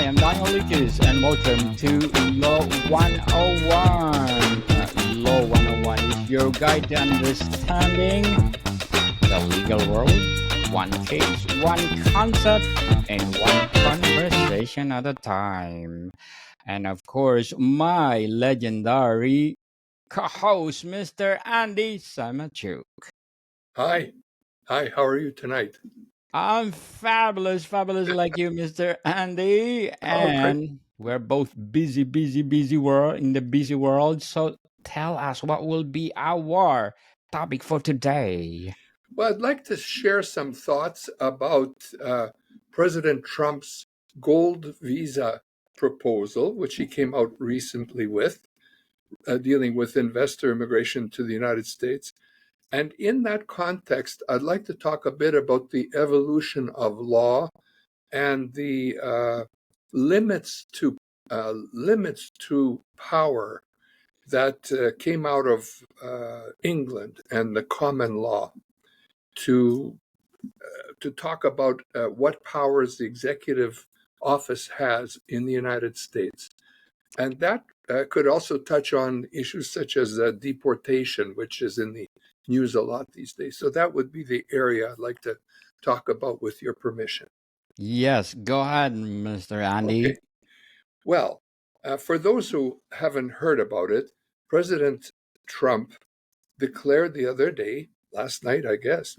am Daniel Lucas, and welcome to Law 101. Law 101 is your guide to understanding the legal world, one case, one concept, and one conversation at a time. And of course, my legendary co host, Mr. Andy Semotiuk. Hi. Hi, how are you tonight? I'm fabulous, fabulous like you, Mr. Andy. Oh, great. And we're both busy, busy, busy world in the busy world. So tell us what will be our topic for today. Well, I'd like to share some thoughts about President Trump's gold visa proposal, which he came out recently with, dealing with investor immigration to the United States. And in that context, I'd like to talk a bit about the evolution of law and the limits to power that came out of England and the common law to talk about what powers the executive office has in the United States, and that could also touch on issues such as deportation, which is in the news a lot these days. So that would be the area I'd like to talk about with your permission. Yes, go ahead, Mr. Okay. Andy. Well, for those who haven't heard about it, President Trump declared the other day, last night, I guess,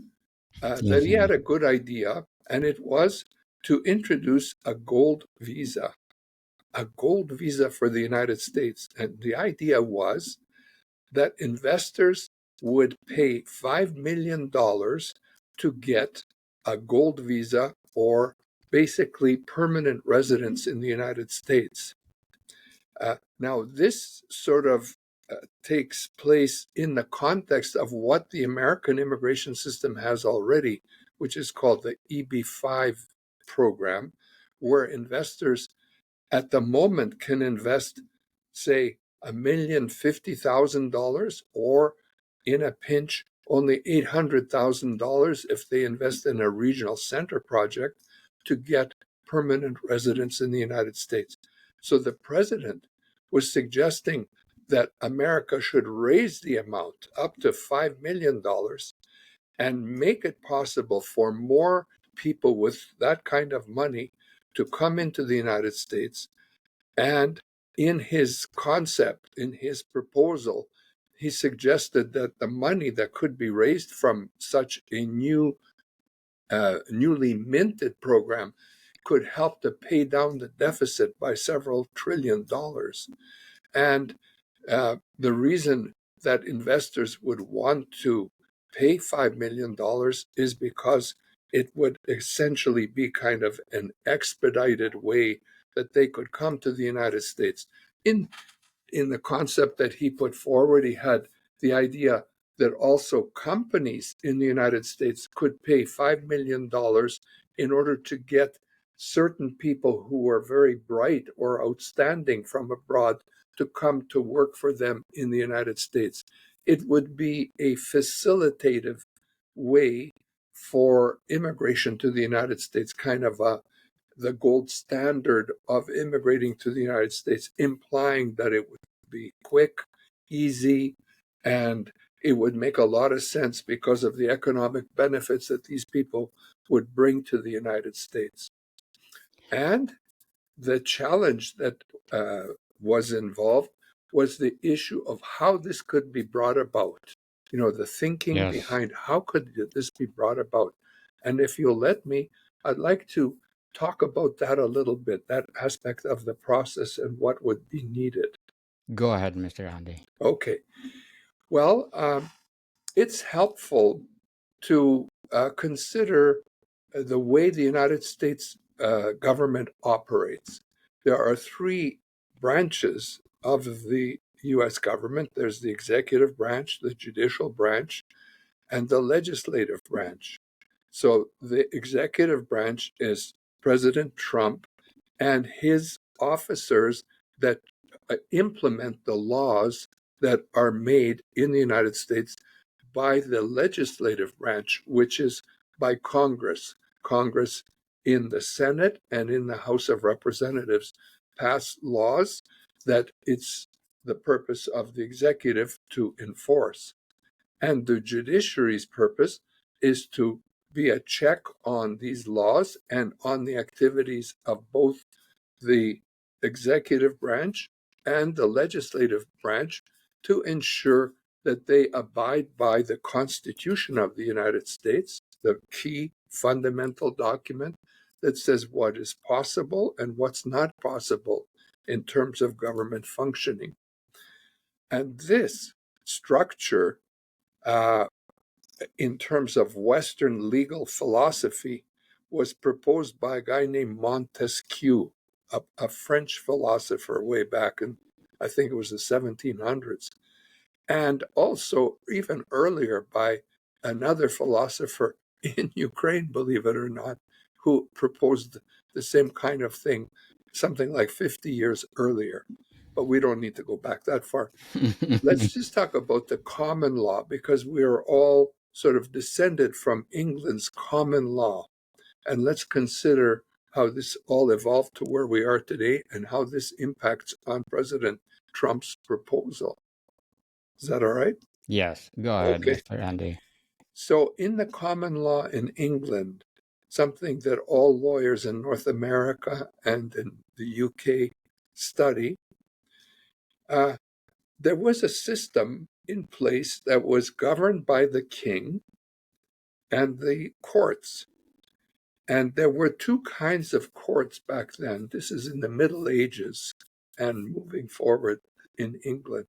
that Yes, he had indeed. a good idea, and it was to introduce a gold visa for the United States. And the idea was that investors would pay $5 million to get a gold visa or basically permanent residence in the United States. Now, this sort of takes place in the context of what the American immigration system has already, which is called the EB-5 program, where investors at the moment can invest, say, $1,050,000, or in a pinch, only $800,000 if they invest in a regional center project to get permanent residence in the United States. So the president was suggesting that America should raise the amount up to $5 million and make it possible for more people with that kind of money to come into the United States. And in his concept, in his proposal, he suggested that the money that could be raised from such a newly minted program could help to pay down the deficit by several trillion dollars. And the reason that investors would want to pay $5 million is because it would essentially be kind of an expedited way that they could come to the United States. In the concept that he put forward, he had the idea that also companies in the United States could pay $5 million in order to get certain people who were very bright or outstanding from abroad to come to work for them in the United States. It would be a facilitative way for immigration to the United States, kind of the gold standard of immigrating to the United States, implying that it would be quick, easy, and it would make a lot of sense because of the economic benefits that these people would bring to the United States. And the challenge that was involved was the issue of how this could be brought about. You know, the thinking Yes. behind how could this be brought about. And if you'll let me, I'd like to talk about that a little bit, that aspect of the process and what would be needed. Go ahead, Mr. Andy. Okay. Well, it's helpful to consider the way the United States government operates. There are three branches of the US government. There's the executive branch, the judicial branch, and the legislative branch. So the executive branch is President Trump and his officers that implement the laws that are made in the United States by the legislative branch, which is by Congress. Congress in the Senate and in the House of Representatives pass laws that it's the purpose of the executive to enforce. And the judiciary's purpose is to be a check on these laws and on the activities of both the executive branch and the legislative branch to ensure that they abide by the Constitution of the United States, the key fundamental document that says what is possible and what's not possible in terms of government functioning. And this structure, uh, in terms of Western legal philosophy, was proposed by a guy named Montesquieu, a French philosopher way back in, I think it was the 1700s, and also even earlier by another philosopher in Ukraine, believe it or not, who proposed the same kind of thing something like 50 years earlier. But we don't need to go back that far. Let's just talk about the common law, because we are all sort of descended from England's common law. And let's consider how this all evolved to where we are today and how this impacts on President Trump's proposal. Is that all right? Yes, go ahead, Okay. Mr. Andy. So, in the common law in England, something that all lawyers in North America and in the UK study, uh, there was a system in place that was governed by the king and the courts. And there were two kinds of courts back then. This is in the Middle Ages and moving forward in England.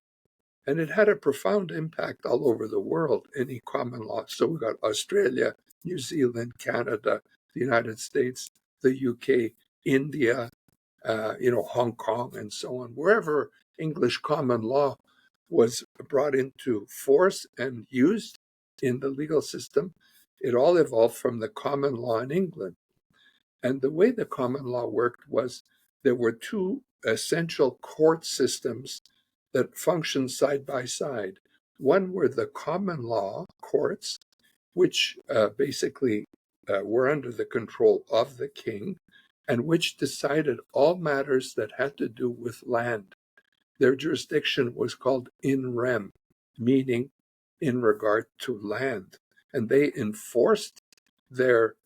And it had a profound impact all over the world, any common law. So we got Australia, New Zealand, Canada, the United States, the UK, India, Hong Kong, and so on. Wherever English common law was brought into force and used in the legal system, it all evolved from the common law in England. And the way the common law worked was there were two essential court systems that functioned side by side. One were the common law courts, which basically were under the control of the king and which decided all matters that had to do with land. Their jurisdiction was called in rem, meaning in regard to land. And they enforced their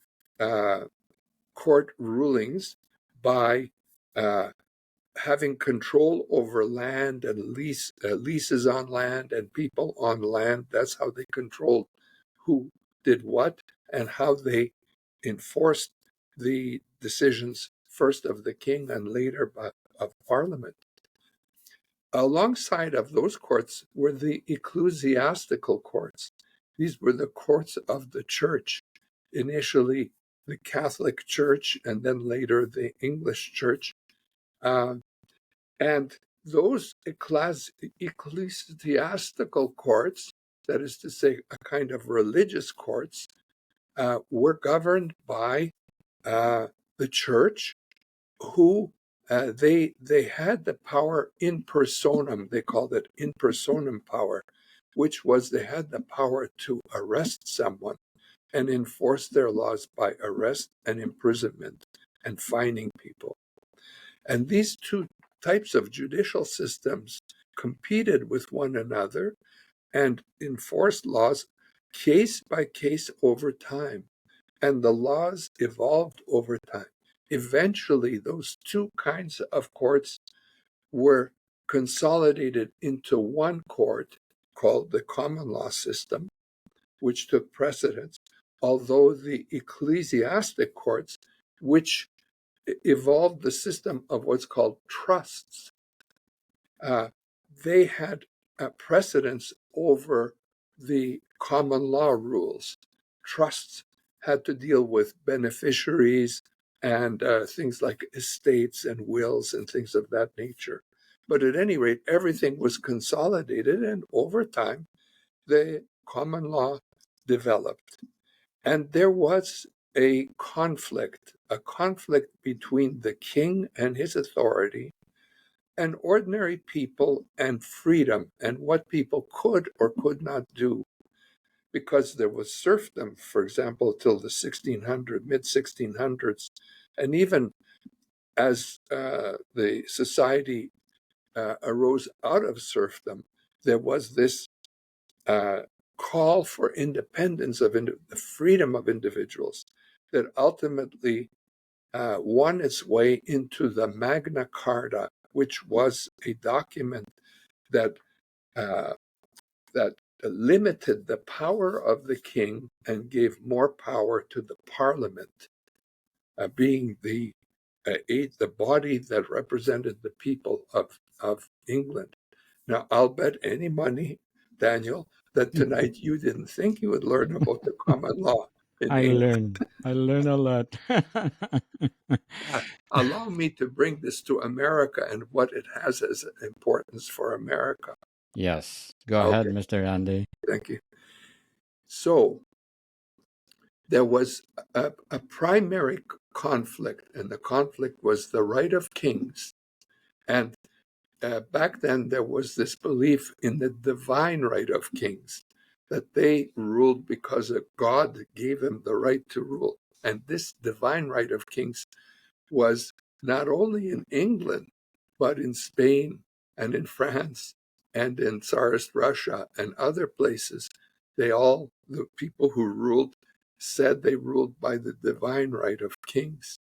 court rulings by having control over land and leases on land and people on land. That's how they controlled who did what and how they enforced the decisions first of the king and later of Parliament. Alongside of those courts were the ecclesiastical courts. These were the courts of the church, initially the Catholic Church and then later the English Church. And those ecclesiastical courts, that is to say, a kind of religious courts, were governed by the church, who they had the power in personam. They called it in personam power, which was they had the power to arrest someone and enforce their laws by arrest and imprisonment and fining people. And these two types of judicial systems competed with one another and enforced laws case by case over time. And the laws evolved over time. Eventually, those two kinds of courts were consolidated into one court called the common law system, which took precedence, although the ecclesiastic courts, which evolved the system of what's called trusts, they had a precedence over the common law rules. Trusts had to deal with beneficiaries and things like estates and wills and things of that nature. But at any rate, everything was consolidated, and over time, the common law developed. And there was a conflict between the king and his authority and ordinary people and freedom and what people could or could not do. because there was serfdom, for example, till the mid 1600s, and even as the society arose out of serfdom, there was this call for independence of the freedom of individuals that ultimately won its way into the Magna Carta, which was a document that uh, that limited the power of the king and gave more power to the parliament, being the body that represented the people of England. Now, I'll bet any money, Daniel, that tonight you didn't think you would learn about the common law in England. I learn a lot. Allow me to bring this to America and what it has as importance for America. Yes, go ahead, Okay, Mr. Andy. thank you. So there was a primary conflict, and the conflict was the right of kings. And back then, there was this belief in the divine right of kings, that they ruled because God gave them the right to rule. And this divine right of kings was not only in England, but in Spain and in France and in Tsarist Russia and other places. The people who ruled, said they ruled by the divine right of kings.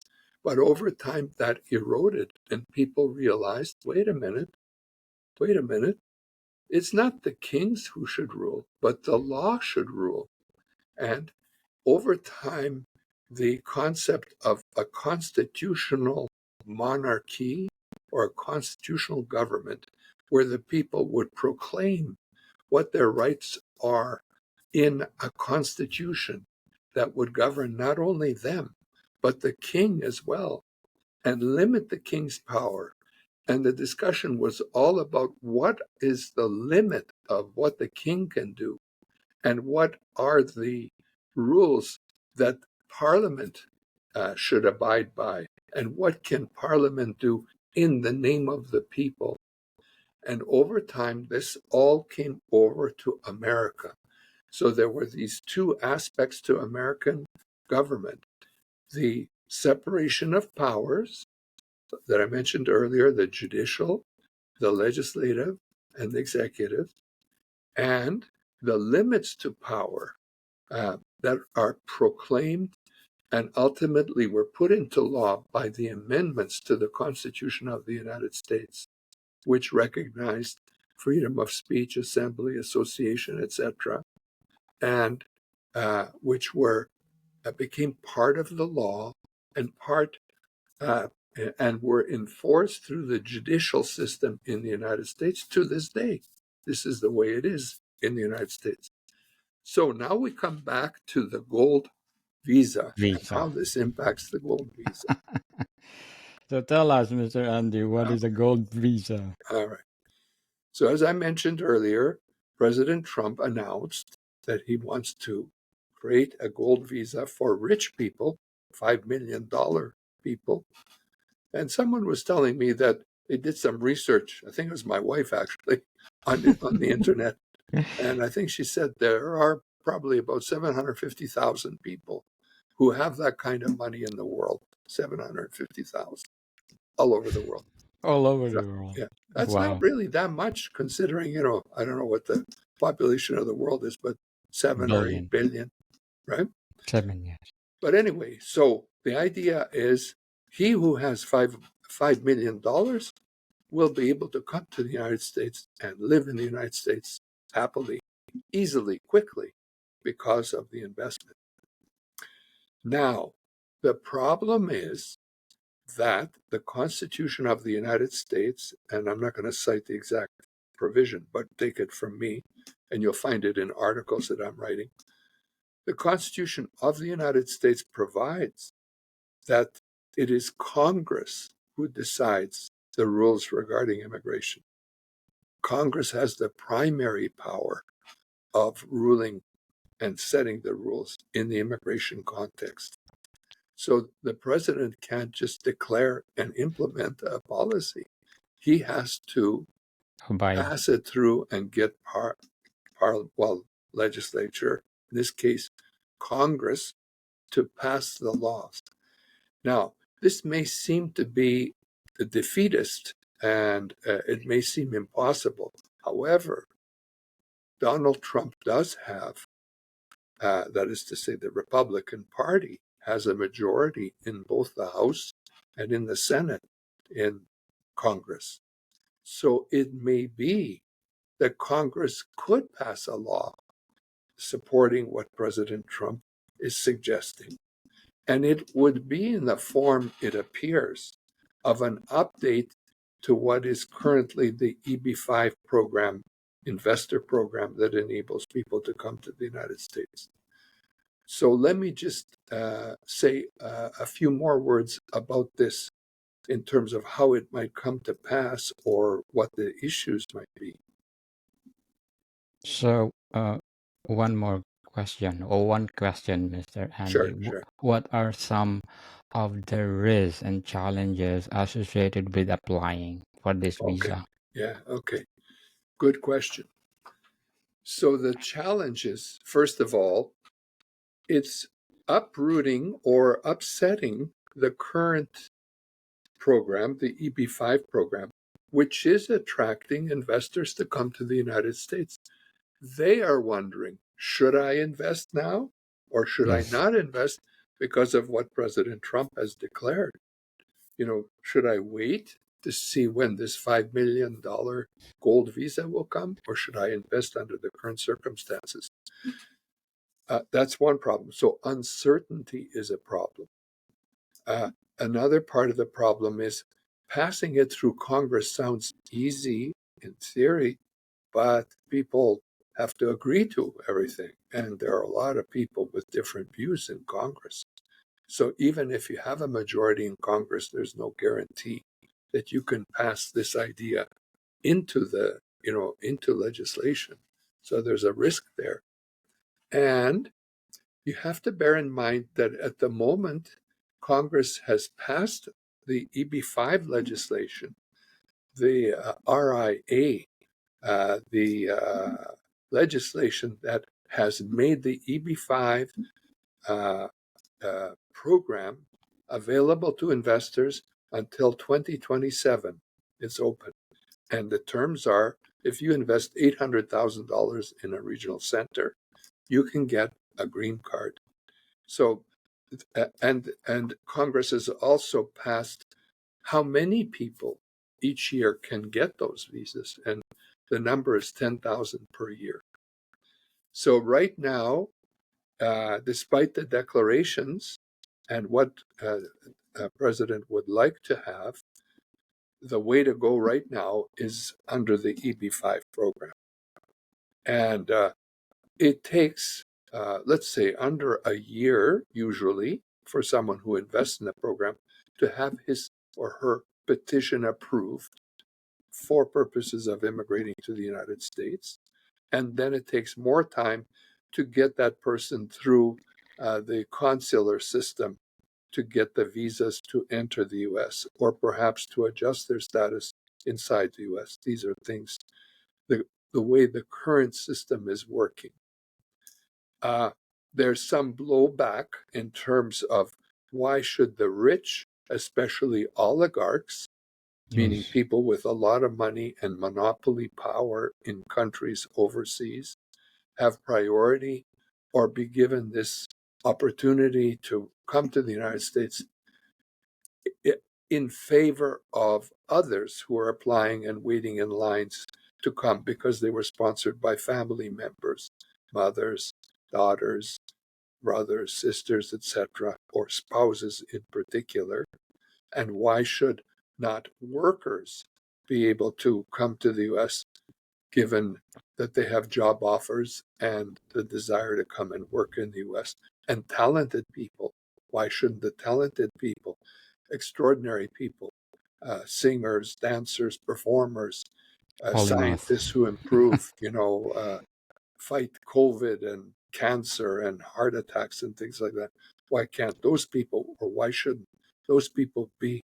But over time, that eroded, and people realized, wait a minute, it's not the kings who should rule, but the law should rule. And over time, the concept of a constitutional monarchy or a constitutional government where the people would proclaim what their rights are in a constitution that would govern not only them, but the king as well, and limit the king's power. And the discussion was all about what is the limit of what the king can do, and what are the rules that Parliament should abide by, and what can Parliament do in the name of the people. And over time, this all came over to America. So there were these two aspects to American government: the separation of powers that I mentioned earlier, the judicial, the legislative, and the executive, and the limits to power that are proclaimed and ultimately were put into law by the amendments to the Constitution of the United States, which recognized freedom of speech, assembly, association, etc., and which became part of the law and uh, were enforced through the judicial system in the United States to this day. This is the way it is in the United States. So now we come back to the gold visa and Visa. how this impacts the gold visa. So tell us, Mr. Andy, what is a gold visa? All right. So as I mentioned earlier, President Trump announced that he wants to create a gold visa for rich people, $5 million people. And someone was telling me that they did some research. I think it was my wife actually on the internet. And I think she said there are probably about 750,000 people who have that kind of money in the world. 750,000 all over the world. All over So, the world. yeah, that's not Wow. really that much considering, I don't know what the population of the world is, but 7 or 8 Billion. billion, right? 7 years. But anyway, so the idea is he who has $5 million will be able to come to the United States and live in the United States happily, easily, quickly, because of the investment. Now, the problem is that the Constitution of the United States, and I'm not going to cite the exact provision, but take it from me, and you'll find it in articles that I'm writing. The Constitution of the United States provides that it is Congress who decides the rules regarding immigration. Congress has the primary power of ruling and setting the rules in the immigration context. So the president can't just declare and implement a policy. He has to Abide. pass it through and get legislature in this case, Congress, to pass the laws. Now, this may seem to be the defeatist, and it may seem impossible. However, Donald Trump does have, that is to say, the Republican Party has a majority in both the House and in the Senate in Congress. So it may be that Congress could pass a law supporting what President Trump is suggesting. And it would be in the form, it appears, of an update to what is currently the EB-5 program, investor program that enables people to come to the United States. So let me just say a few more words about this in terms of how it might come to pass or what the issues might be. So, one more question, or one question, Mr. Andy. Sure, sure. What are some of the risks and challenges associated with applying for this Okay. visa? Yeah, okay. Good question. So the challenges, first of all, it's uprooting or upsetting the current program, the EB-5 program, which is attracting investors to come to the United States. They are wondering, should I invest now or should I Yes. not invest because of what President Trump has declared? Should I wait to see when this $5 million gold visa will come, or should I invest under the current circumstances? That's one problem. So uncertainty is a problem. Another part of the problem is passing it through Congress sounds easy in theory, but people have to agree to everything. And there are a lot of people with different views in Congress. So even if you have a majority in Congress, there's no guarantee that you can pass this idea into into legislation. So there's a risk there. And you have to bear in mind that at the moment, Congress has passed the EB-5 legislation, the RIA, the legislation that has made the EB-5 program available to investors until 2027. It's open. And the terms are, if you invest $800,000 in a regional center, you can get a green card. So, and Congress has also passed how many people each year can get those visas, and the number is 10,000 per year. So right now, despite the declarations and what a president would like to have, the way to go right now is under the EB-5 program. And it takes, let's say, under a year, usually, for someone who invests in the program to have his or her petition approved for purposes of immigrating to the United States. And then it takes more time to get that person through the consular system to get the visas to enter the US, or perhaps to adjust their status inside the US. These are things, the way the current system is working. There's some blowback in terms of why should the rich, especially oligarchs, meaning Yes. people with a lot of money and monopoly power in countries overseas, have priority or be given this opportunity to come to the United States in favor of others who are applying and waiting in lines to come because they were sponsored by family members, mothers, daughters, brothers, sisters, etc., or spouses in particular. And why should not workers be able to come to the US given that they have job offers and the desire to come and work in the US? And talented people, why shouldn't the talented people, extraordinary people, singers, dancers, performers, Polymath. scientists who improve, fight COVID and cancer and heart attacks and things like that, why can't those people, or why shouldn't those people be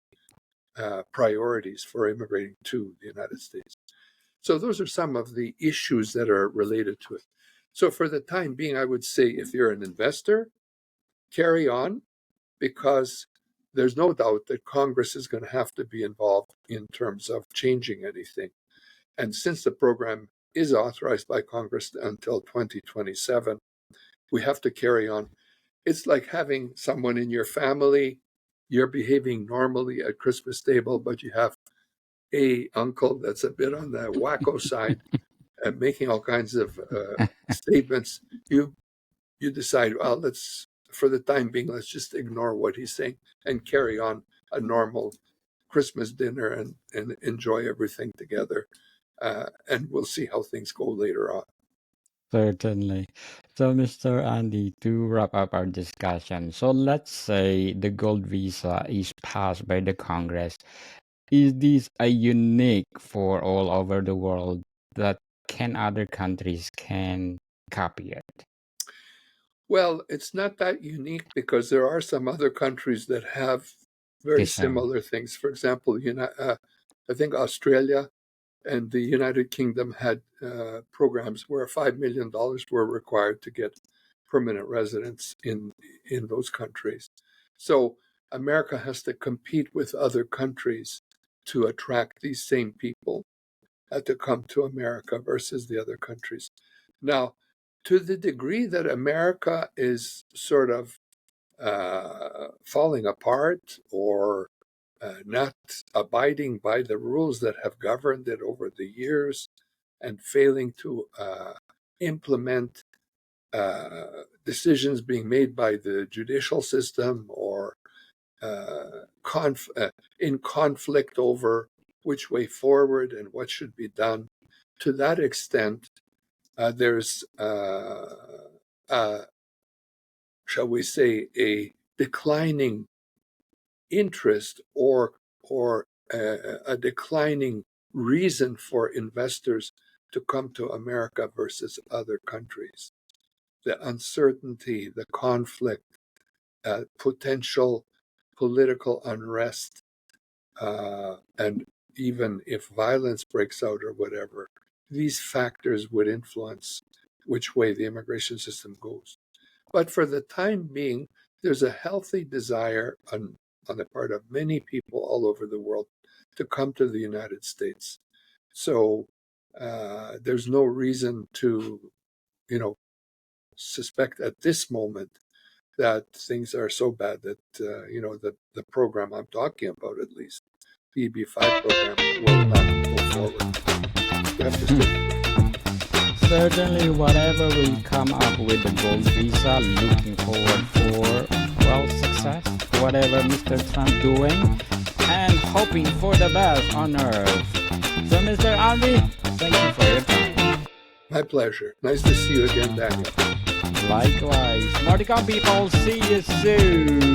priorities for immigrating to the United States? So those are some of the issues that are related to it. So for the time being, I would say if you're an investor, carry on, because there's no doubt that Congress is going to have to be involved in terms of changing anything. And since the program is authorized by Congress until 2027, we have to carry on. It's like having someone in your family, you're behaving normally at Christmas table, but you have a uncle that's a bit on the wacko side and making all kinds of statements. You decide, well, let's, for the time being, let's just ignore what he's saying and carry on a normal Christmas dinner and enjoy everything together. And we'll see how things go later on. Certainly. So, Mr. Andy, to wrap up our discussion, so let's say the gold visa is passed by the Congress. Is this a unique for all over the world that can other countries can copy it? Well, it's not that unique because there are some other countries that have very The same. similar things. For example, I think Australia and the United Kingdom had programs where $5 million were required to get permanent residence in those countries. So America has to compete with other countries to attract these same people to come to America versus the other countries. Now, to the degree that America is sort of falling apart or not abiding by the rules that have governed it over the years and failing to implement decisions being made by the judicial system or in conflict over which way forward and what should be done. To that extent, there's, shall we say, a declining interest or a declining reason for investors to come to America versus other countries. The uncertainty, the conflict, potential political unrest, and even if violence breaks out or whatever, these factors would influence which way the immigration system goes. But for the time being, there's a healthy desire on the part of many people all over the world to come to the United States. So there's no reason to, suspect at this moment that things are so bad that, the program I'm talking about, at least, the EB-5 program, will not go forward. We have to stay. Certainly, whatever will come up with the gold visa, looking forward for, well, success, whatever Mr. Trump doing, and hoping for the best on earth. So, Mr. Andy, thank you for your time. My pleasure. Nice to see you again, Daniel. Likewise. More to come, people. See you soon.